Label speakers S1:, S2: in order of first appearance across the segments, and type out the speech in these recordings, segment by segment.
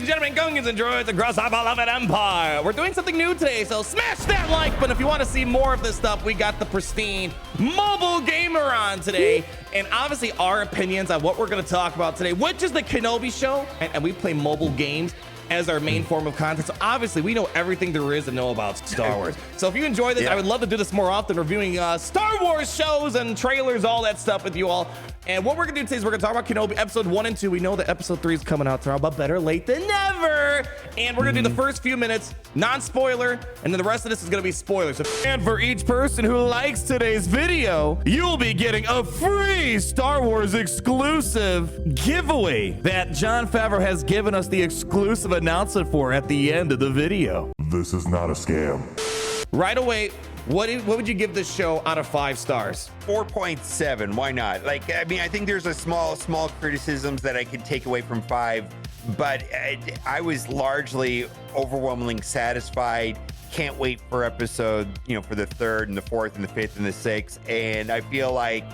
S1: and gentlemen, Gungans and droids across our beloved empire. We're doing something new today, so smash that like button if you want to see more of this stuff. We got the pristine mobile gamer on today, and obviously our opinions on what we're going to talk about today, which is the Kenobi show, and we play mobile games as our main form of content. So obviously we know everything there is to know about Star Wars. So if you enjoy this, I would love to do this more often, reviewing Star Wars shows and trailers, all that stuff with you all. And what we're gonna do today is we're gonna talk about Kenobi episode 1 and 2. We know that episode 3 is coming out tomorrow, but better late than never. And we're gonna do the first few minutes non-spoiler, and then the rest of this is gonna be spoilers. And for each person who likes today's video, you'll be getting a free Star Wars exclusive giveaway that Jon Favreau has given us the exclusive announcement for at the end of the video.
S2: This is not a scam.
S1: Right away, what would you give this show out of 5 stars?
S3: 4.7. Why not? Like, I mean, I think there's a small criticisms that I could take away from 5, but I was largely overwhelmingly satisfied. Can't wait for episode, for the 3rd and the 4th and the 5th and the 6th. And I feel like,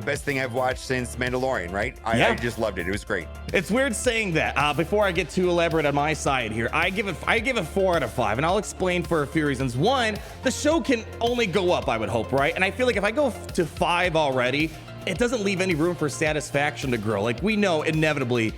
S3: best thing I've watched since Mandalorian, right? I just loved it. It was great.
S1: It's weird saying that. Before I get too elaborate on my side here, I give it 4 out of 5, and I'll explain for a few reasons. One, the show can only go up, I would hope, right? And I feel like if I go to 5 already, it doesn't leave any room for satisfaction to grow. Like, we know inevitably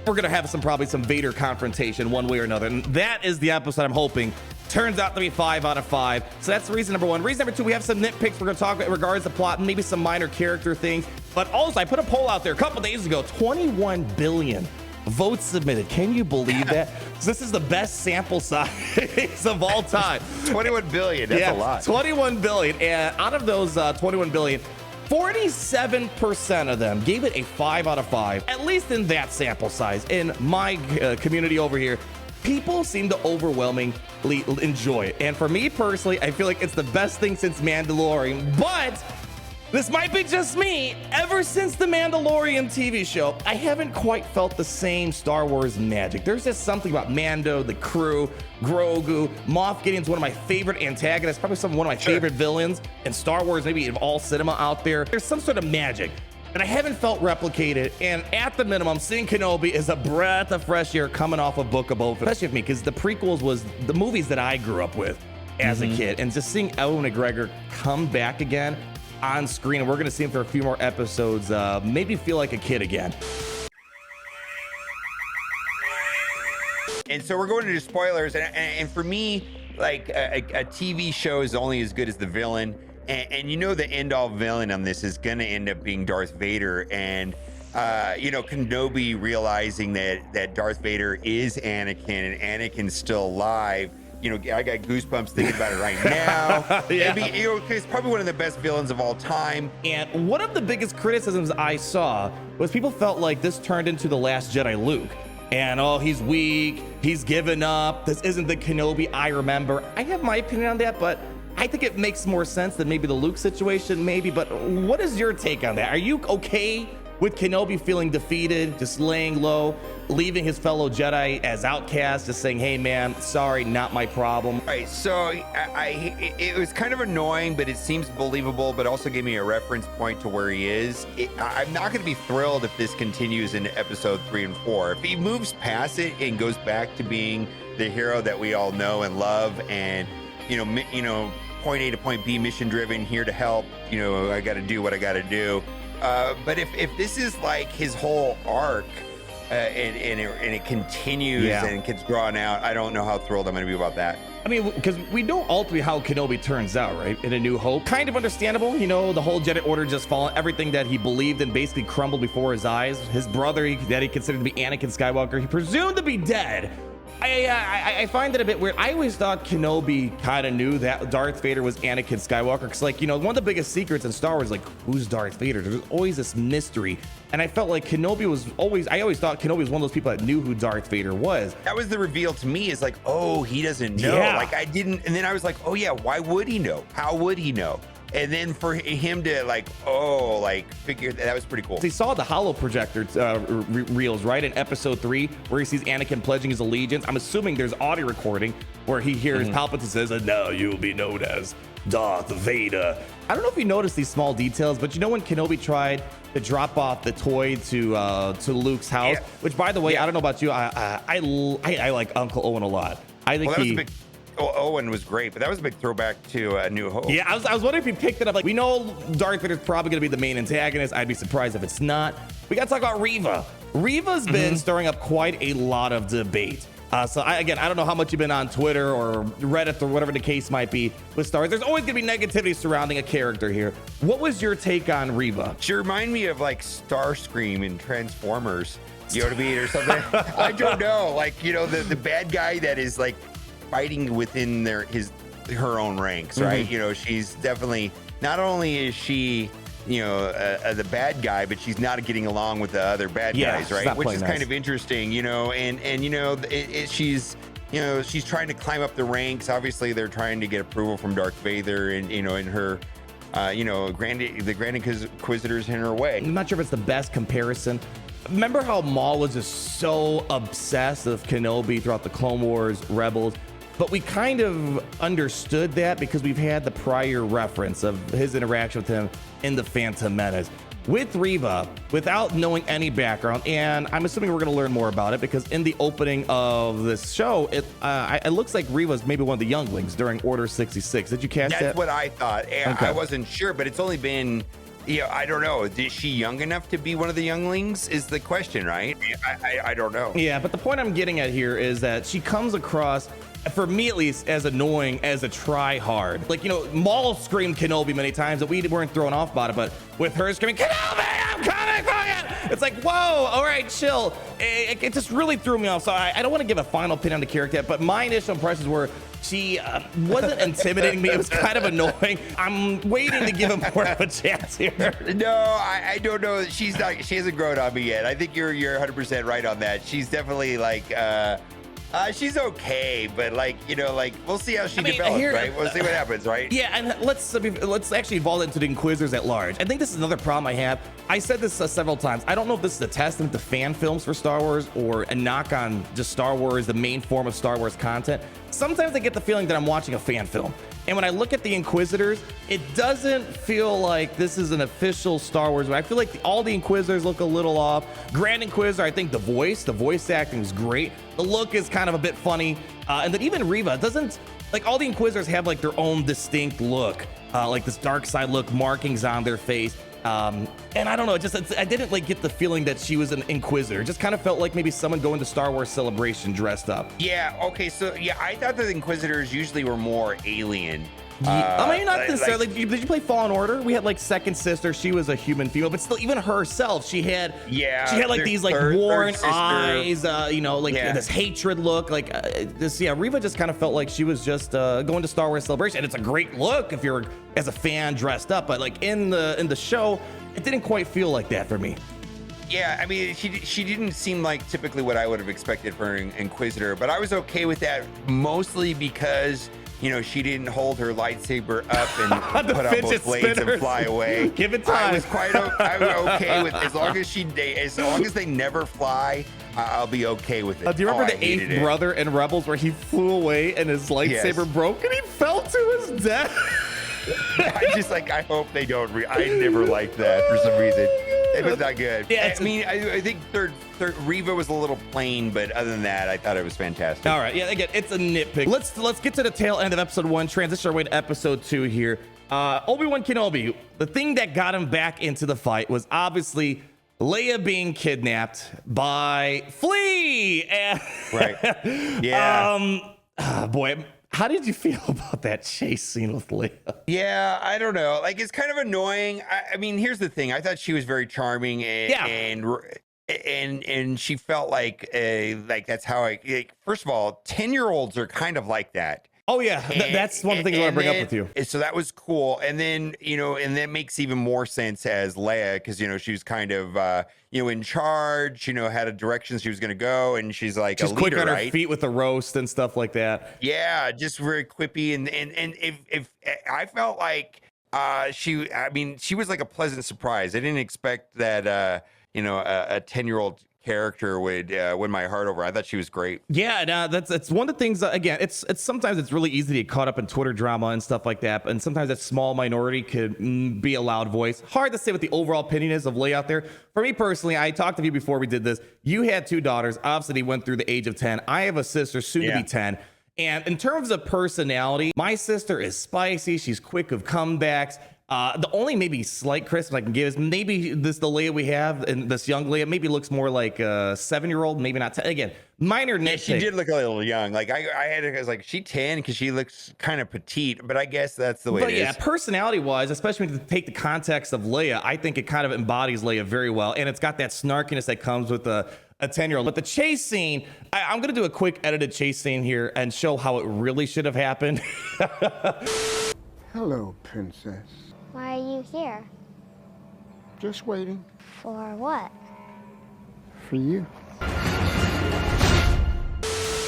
S1: we're gonna have probably some Vader confrontation one way or another, and that is the episode I'm hoping turns out to be 5 out of 5. So that's reason number 1. Reason number 2, we have some nitpicks we're gonna talk about in regards to plot and maybe some minor character things. But also, I put a poll out there a couple days ago, 21 billion votes submitted. Can you believe that? So this is the best sample size of all time.
S3: 21 billion, that's a lot.
S1: 21 billion, and out of those 21 billion, 47% of them gave it a 5 out of 5, at least in that sample size. In my community over here, people seem to overwhelmingly enjoy it. And for me personally, I feel like it's the best thing since Mandalorian. But this might be just me. Ever since the Mandalorian TV show, I haven't quite felt the same Star Wars magic. There's just something about Mando, the crew, Grogu, Moff Gideon's one of my favorite antagonists, probably one of my favorite villains in Star Wars, maybe in all cinema out there. There's some sort of magic and I haven't felt replicated. And at the minimum, seeing Kenobi is a breath of fresh air coming off of Book of Boba Fett, especially with me, because the prequels was the movies that I grew up with as a kid, and just seeing Ewan McGregor come back again on screen, and we're going to see him for a few more episodes, maybe feel like a kid again.
S3: And so we're going into spoilers, and for me, like a TV show is only as good as the villain, and the end-all villain on this is going to end up being Darth Vader, and Kenobi realizing that Darth Vader is Anakin and Anakin's still alive. I got goosebumps thinking about it right now. It's probably one of the best villains of all time.
S1: And one of the biggest criticisms I saw was people felt like this turned into The Last Jedi Luke. And, he's weak, he's given up, this isn't the Kenobi I remember. I have my opinion on that, but I think it makes more sense than maybe the Luke situation, maybe. But what is your take on that? Are you okay with Kenobi feeling defeated, just laying low, leaving his fellow Jedi as outcasts, just saying, hey man, sorry, not my problem?
S3: All right, so it was kind of annoying, but it seems believable, but also gave me a reference point to where he is. I'm not going to be thrilled if this continues into episode 3 and 4. If he moves past it and goes back to being the hero that we all know and love, and point A to point B, mission driven, here to help, I got to do what I got to do. But if this is like his whole arc, and it continues and it gets drawn out, I don't know how thrilled I'm going to be about that.
S1: I mean, because we know ultimately how Kenobi turns out, right? In A New Hope. Kind of understandable, the whole Jedi Order just fallen. Everything that he believed in basically crumbled before his eyes. His brother, that he considered to be Anakin Skywalker, he presumed to be dead. I find it a bit weird. I always thought Kenobi kind of knew that Darth Vader was Anakin Skywalker, because one of the biggest secrets in Star Wars, who's Darth Vader? There's always this mystery, and I felt like Kenobi was I always thought Kenobi was one of those people that knew who Darth Vader was.
S3: That was the reveal to me, is like, oh, he doesn't know. I didn't, and then I was like, oh yeah, why would he know? How would he know? And then for him to figure that was pretty cool.
S1: He saw the holo projector reels, right, in episode 3, where he sees Anakin pledging his allegiance. I'm assuming there's audio recording where he hears Palpatine says, and now you will be known as Darth Vader. I don't know if you noticed these small details, but you know when Kenobi tried to drop off the toy to Luke's house, which by the way, I don't know about you, I like Uncle Owen a lot. I think
S3: Owen was great, but that was a big throwback to A New Hope.
S1: Yeah, I was wondering if you picked it up. Like, we know Darth Vader's probably going to be the main antagonist. I'd be surprised if it's not. We got to talk about Reva. Reva's been stirring up quite a lot of debate. So I don't know how much you've been on Twitter or Reddit or whatever the case might be with Star Wars. There's always going to be negativity surrounding a character here. What was your take on Reva?
S3: She reminded me of like Starscream in Transformers, you know what I mean, or something. I don't know, like, you know, the bad guy that is like fighting within her own ranks, right? You know, she's definitely, not only is she, you know, the bad guy, but she's not getting along with the other bad guys, right? Which is kind of interesting, you know, and you know, she's, you know, she's trying to climb up the ranks. Obviously, they're trying to get approval from Darth Vader, and you know, in her, you know, the Grand Inquisitor's in her way.
S1: I'm not sure if it's the best comparison. Remember how Maul was just so obsessed with Kenobi throughout the Clone Wars, Rebels? But we kind of understood that because we've had the prior reference of his interaction with him in The Phantom Menace. With Reva, without knowing any background, and I'm assuming we're going to learn more about it because in the opening of this show, it looks like Reva's maybe one of the younglings during Order 66. Did you catch that?
S3: That's what I thought. I wasn't sure, but it's only been, you know, I don't know. Is she young enough to be one of the younglings is the question, right? I don't know.
S1: Yeah, but the point I'm getting at here is that she comes across, for me at least, as annoying as a try-hard. Like, you know, Maul screamed Kenobi many times that we weren't thrown off about it, but with her screaming, Kenobi, I'm coming for you! It's like, whoa, all right, chill. It just really threw me off. So I don't want to give a final opinion on the character, but my initial impressions were she wasn't intimidating me. It was kind of annoying. I'm waiting to give him more of a chance here.
S3: No, I don't know. She hasn't grown on me yet. I think you're 100% right on that. She's definitely like, she's okay, but like, you know, like we'll see how she develops, right? We'll see what happens, right?
S1: Yeah, and let's actually evolve into the Inquisitors at large. I think this is another problem I have. I said this several times. I don't know if this is a testament to fan films for Star Wars or a knock on just Star Wars, the main form of Star Wars content. Sometimes I get the feeling that I'm watching a fan film. And when I look at the Inquisitors, it doesn't feel like this is an official Star Wars. I feel like all the Inquisitors look a little off. Grand Inquisitor, I think the voice acting is great. The look is kind of a bit funny. And then even Reva doesn't, like all the Inquisitors have like their own distinct look, like this dark side look, markings on their face. And I don't know, I didn't like get the feeling that she was an Inquisitor. It just kind of felt like maybe someone going to Star Wars Celebration dressed up.
S3: Yeah, okay, so yeah, I thought the Inquisitors usually were more alien.
S1: I mean, not necessarily. Did you play Fallen Order? We had like Second Sister. She was a human female, but still, even herself, she had like these like worn eyes, you know, like this hatred look, like this. Yeah, Reva just kind of felt like she was just going to Star Wars Celebration, and it's a great look if you're as a fan dressed up, but like in the show, it didn't quite feel like that for me.
S3: Yeah, I mean, she didn't seem like typically what I would have expected for an Inquisitor, but I was okay with that mostly because, you know, she didn't hold her lightsaber up and put on both blades and fly away.
S1: Give it time.
S3: I was okay with as long as they never fly. I'll be okay with it.
S1: Do you remember the eighth brother in Rebels where he flew away and his lightsaber broke and he fell to his death?
S3: I hope they don't. I never liked that for some reason. It was not good. Yeah, I mean, I think third Reva was a little plain, but other than that, I thought it was fantastic.
S1: All right, yeah, again, it's a nitpick. Let's get to the tail end of episode 1. Transition our way to episode 2 here. Obi-Wan Kenobi. The thing that got him back into the fight was obviously Leia being kidnapped by Flea.
S3: Right. Yeah.
S1: Boy. How did you feel about that chase scene with Leia?
S3: Yeah, I don't know. Like, it's kind of annoying. I mean, here's the thing. I thought she was very charming, and she felt like that's how first of all, 10-year-olds are kind of like that.
S1: Oh yeah, that's one of the things I want to bring up with you.
S3: So that was cool, and then and that makes even more sense as Leia, because she was kind of in charge, had a direction she was going to go, and she's like
S1: she's
S3: a leader,
S1: quick on
S3: right?
S1: her feet with the roast and stuff like that.
S3: Yeah, just very quippy, and if I felt like she was like a pleasant surprise. I didn't expect that a 10-year-old character would win my heart over. I thought she was great.
S1: Yeah, and that's one of the things. Again, it's sometimes it's really easy to get caught up in Twitter drama and stuff like that, and sometimes that small minority could be a loud voice. Hard to say what the overall opinion is of Leia out there. For me personally, I talked to you before we did this. You had 2 daughters. Obviously, they went through the age of 10. I have a sister, soon to be 10. And in terms of personality, my sister is spicy. She's quick of comebacks. The only maybe slight criticism I can give is maybe the Leia we have and this young Leia maybe looks more like a 7-year-old, maybe not 10. Again, minor nitpick.
S3: She did look a little young. Like I was like, she 10 because she looks kind of petite, but I guess that's the way it is.
S1: Yeah, personality wise, especially when you take the context of Leia, I think it kind of embodies Leia very well. And it's got that snarkiness that comes with a 10-year-old. But the chase scene, I'm going to do a quick edited chase scene here and show how it really should have happened.
S2: Hello, princess.
S4: Why are you here?
S2: Just waiting
S4: For what?
S2: for you.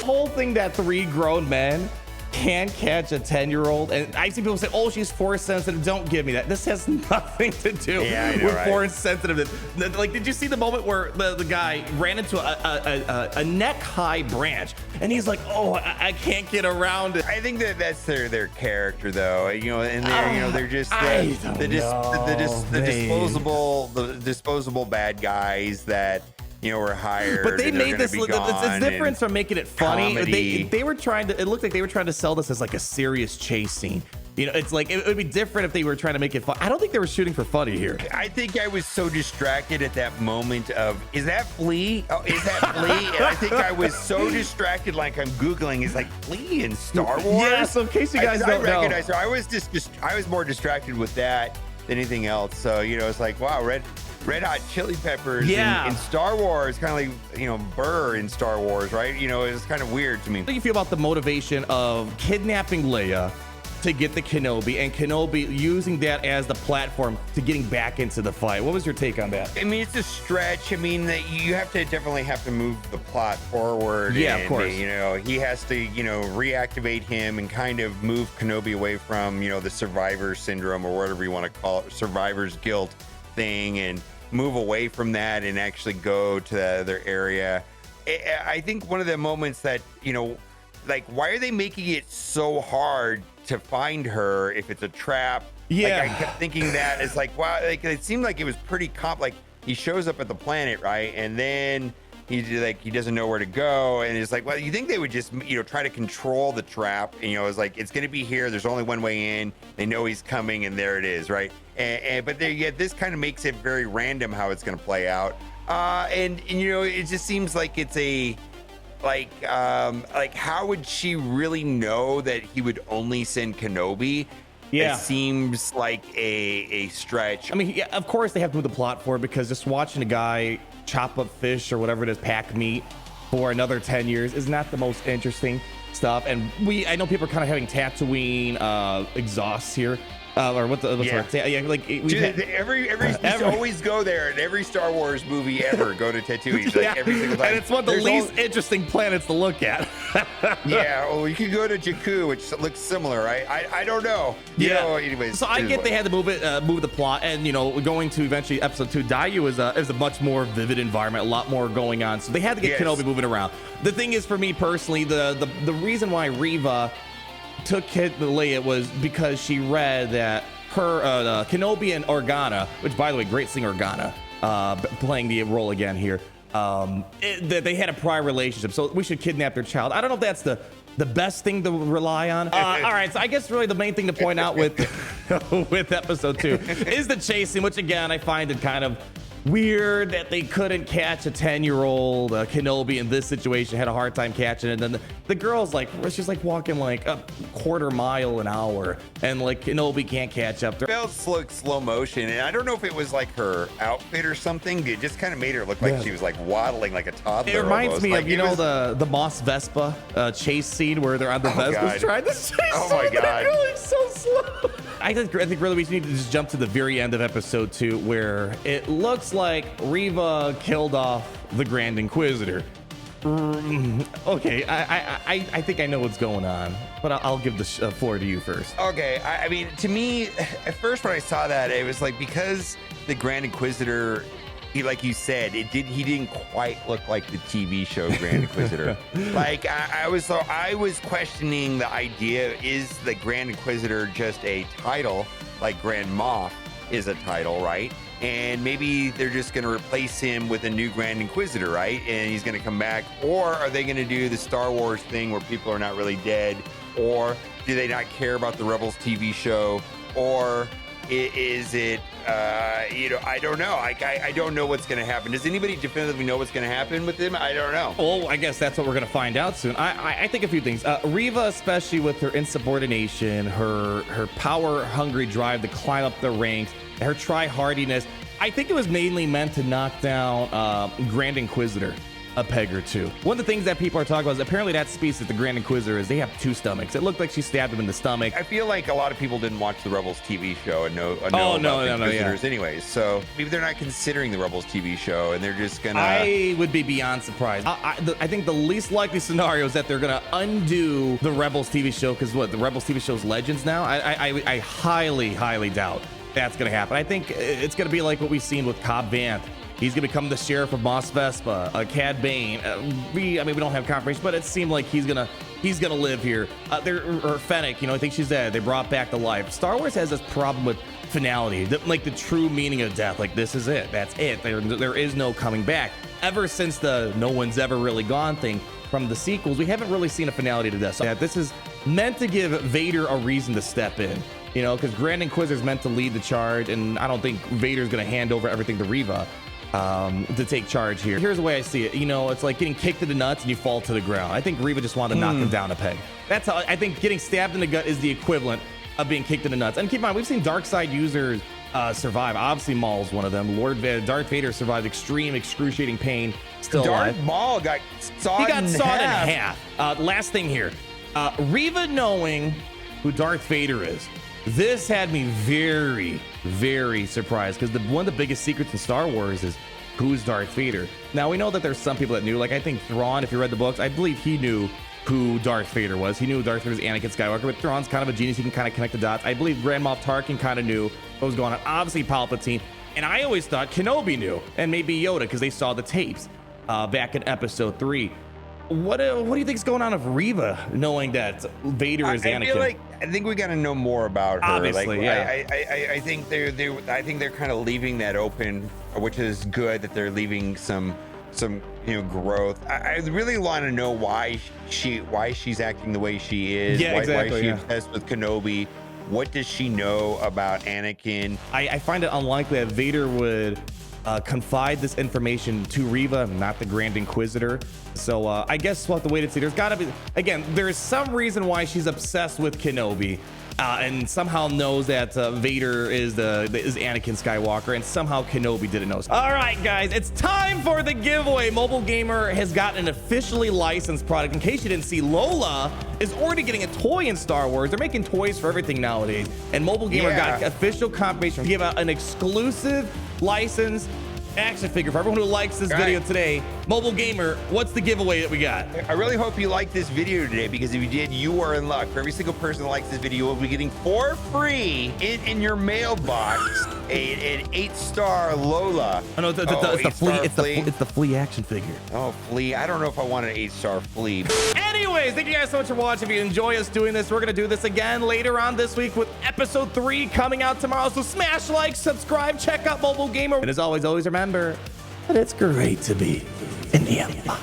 S1: Whole thing that 3 grown men can catch a 10-year-old, and I see people say, oh, she's force sensitive. Don't give me that. This has nothing to do with force sensitiveness. Like, did you see the moment where the guy ran into a neck high branch and he's like, oh, I can't get around it?
S3: I think that's their character, though. You know, and they're just the disposable bad guys that were hired.
S1: But they made this. It's different from making it funny. They were trying to. It looked like they were trying to sell this as like a serious chase scene. It's like it would be different if they were trying to make it fun. I don't think they were shooting for funny here.
S3: I think I was so distracted at that moment of, is that Flea? Oh, is that Flea? And I think I was so distracted, like I'm Googling, is like Flea in Star Wars?
S1: Yeah, so in case you guys don't know.
S3: So I was I was more distracted with that than anything else. So, it's like, wow, Red Hot Chili Peppers in Star Wars, kind of like, Burr in Star Wars, right? It's kind of weird to me.
S1: How do you feel about the motivation of kidnapping Leia to get the Kenobi, and Kenobi using that as the platform to getting back into the fight? What was your take on that?
S3: I mean, it's a stretch. I mean, that you definitely have to move the plot forward.
S1: Yeah, of course.
S3: He has to, reactivate him and kind of move Kenobi away from, the survivor syndrome or whatever you want to call it, survivor's guilt thing, and move away from that and actually go to the other area. I think one of the moments that, like, why are they making it so hard to find her if it's a trap?
S1: Yeah.
S3: Like, I kept thinking that it's like, wow, like it seemed like it was pretty like he shows up at the planet, right? And then he doesn't know where to go, and it's like, well, you think they would just try to control the trap, and it's like, it's gonna be here, there's only one way in, they know he's coming, and there it is, right? But this kind of makes it very random how it's gonna play out, and it just seems like it's a like how would she really know that he would only send Kenobi?
S1: Yeah,
S3: it seems like a stretch.
S1: I mean, yeah, of course they have to move the plot forward, because just watching a guy chop up fish or whatever it is, pack meat for another 10 years is not the most interesting stuff. And I know people are kind of having Tatooine exhausts here. Or what's the word? Yeah, like
S3: Dude, always go there in every Star Wars movie ever. Go to Tatooine,
S1: yeah.
S3: like every single time.
S1: And it's one of the least interesting planets to look at.
S3: Yeah, well, you could go to Jakku, which looks similar, right? I don't know. Anyways.
S1: So I get they had to move the plot, and going to eventually episode 2, Dayu is a much more vivid environment, a lot more going on. So they had to get Kenobi moving around. The thing is, for me personally, the reason why Reva took Leia was because she read that her Kenobi and Organa, which, by the way, great singer Organa, playing the role again here, that they had a prior relationship, so we should kidnap their child. I don't know if that's the best thing to rely on. All right, so I guess really the main thing to point out with with episode 2 is the chasing, which again I find it kind of weird that they couldn't catch a 10-year-old Kenobi in this situation, had a hard time catching it. And then the girl's like, she's like walking like a quarter mile an hour, and like Kenobi can't catch up to her.
S3: It felt slow motion, and I don't know if it was like her outfit or something. It just kind of made her look like she was like waddling like a toddler.
S1: It reminds me
S3: like,
S1: of the Moss Vespa chase scene where they're on the Vespas trying to chase.
S3: Oh my god,
S1: they're going so slow. I think really we need to just jump to the very end of episode 2, where it looks like Reva killed off the Grand Inquisitor. Okay, I think I know what's going on, but I'll give the floor to you first.
S3: Okay, I mean, to me, at first when I saw that, it was like, because the Grand Inquisitor like you said, he didn't quite look like the TV show Grand Inquisitor. Like I was questioning the idea, is the Grand Inquisitor just a title like Grand Moff is a title, right? And maybe they're just going to replace him with a new Grand Inquisitor, right? And he's going to come back. Or are they going to do the Star Wars thing where people are not really dead? Or do they not care about the Rebels TV show? Or is it, I don't know. I don't know what's going to happen. Does anybody definitively know what's going to happen with him? I don't know.
S1: Well, I guess that's what we're going to find out soon. I think a few things. Riva, especially with her insubordination, her power-hungry drive to climb up the ranks, her try-hardiness. I think it was mainly meant to knock down Grand Inquisitor a peg or two. One of the things that people are talking about is apparently that species, the Grand Inquisitor, is they have two stomachs. It looked like she stabbed him in the stomach.
S3: I feel like a lot of people didn't watch the Rebels TV show and know
S1: no,
S3: about Inquisitors anyways. So maybe they're not considering the Rebels TV show and they're just gonna...
S1: I would be beyond surprised. I think the least likely scenario is that they're gonna undo the Rebels TV show, because what, the Rebels TV show's Legends now? I highly doubt that's gonna happen. I think it's gonna be like what we've seen with Cobb Vanth. He's gonna become the sheriff of Mos Vespa, Cad Bane. We don't have confirmation, but it seemed like he's gonna live here. Or Fennec, I think she's dead. They brought back to life. Star Wars has this problem with finality, like the true meaning of death. Like, this is it. That's it. There is no coming back. Ever since the no one's ever really gone thing from the sequels, we haven't really seen a finality to death. So this is meant to give Vader a reason to step in. Because Grand Inquisitor is meant to lead the charge, and I don't think Vader's gonna hand over everything to Riva to take charge here. Here's the way I see it. It's like getting kicked in the nuts and you fall to the ground. I think Riva just wanted to knock him down a peg. That's how I think getting stabbed in the gut is the equivalent of being kicked in the nuts. And keep in mind, we've seen dark side users survive. Obviously, Maul's one of them. Darth Vader survived extreme, excruciating pain. Still alive.
S3: Darth Maul got sawed in half.
S1: Last thing here. Riva knowing who Darth Vader is. This had me very, very surprised, because one of the biggest secrets in Star Wars is who's Darth Vader. Now, we know that there's some people that knew. Like, I think Thrawn, if you read the books, I believe he knew who Darth Vader was. He knew Darth Vader was Anakin Skywalker, but Thrawn's kind of a genius. He can kind of connect the dots. I believe Grand Moff Tarkin kind of knew what was going on. Obviously, Palpatine. And I always thought Kenobi knew, and maybe Yoda, because they saw the tapes back in Episode 3. What do you think's going on with Riva knowing that Vader is Anakin?
S3: I think we got to know more about her.
S1: Obviously, yeah.
S3: I think they're kind of leaving that open, which is good that they're leaving some growth. I really want to know why she's acting the way she is.
S1: Yeah, exactly.
S3: Why is she obsessed with Kenobi? What does she know about Anakin?
S1: I find it unlikely that Vader would confide this information to Riva, not the Grand Inquisitor. So I guess we'll have to wait and see. There's got to be, again, there's some reason why she's obsessed with Kenobi, and somehow knows that Vader is Anakin Skywalker, and somehow Kenobi didn't know. All right, guys, it's time for the giveaway. Mobile Gamer has gotten an officially licensed product. In case you didn't see, Lola is already getting a toy in Star Wars. They're making toys for everything nowadays, and Mobile Gamer got official confirmation to give out an exclusive licensed action figure for everyone who likes this video today. Mobile Gamer, what's the giveaway that we got?
S3: I really hope you liked this video today, because if you did, you are in luck. For every single person that likes this video, will be getting for free in your mailbox an 8-star Lola.
S1: Oh, no, it's the Flea action figure.
S3: Oh, Flea. I don't know if I want an 8-star Flea.
S1: Anyways, thank you guys so much for watching. If you enjoy us doing this, we're going to do this again later on this week with Episode 3 coming out tomorrow. So smash like, subscribe, check out Mobile Gamer. And as always remember that it's great to be in the Empire.